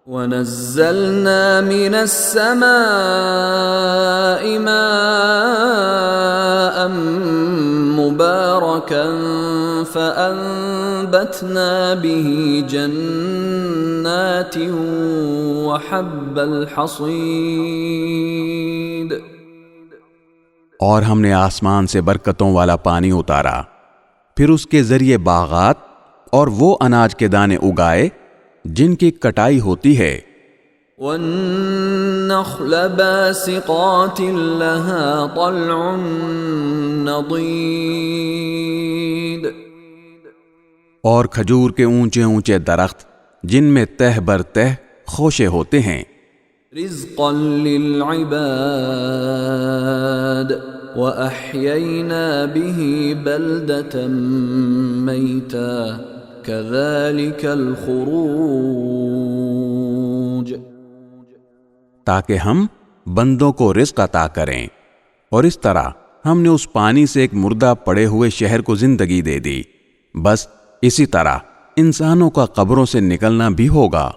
وَنَزَّلْنَا مِنَ السَّمَاءِ مَاءً مُبَارَكًا فَأَنبَتْنَا بِهِ جَنَّاتٍ وَحَبَّ الْحَصِيدِ۔ اور ہم نے آسمان سے برکتوں والا پانی اتارا، پھر اس کے ذریعے باغات اور وہ اناج کے دانے اگائے جن کی کٹائی ہوتی ہے۔ وَالنَّخْلَ بَاسِقَاتٍ لَهَا طَلْعٌ نَضِيدٌ، اور کھجور کے اونچے اونچے درخت جن میں تہ بر تہ خوشے ہوتے ہیں، رِزْقًا لِلْعِبَادِ وَأَحْيَيْنَا بِهِ بَلْدَةً مَيْتًا كَذَلِكَ الْخُرُوجُ، تاکہ ہم بندوں کو رزق عطا کریں، اور اس طرح ہم نے اس پانی سے ایک مردہ پڑے ہوئے شہر کو زندگی دے دی، بس اسی طرح انسانوں کا قبروں سے نکلنا بھی ہوگا۔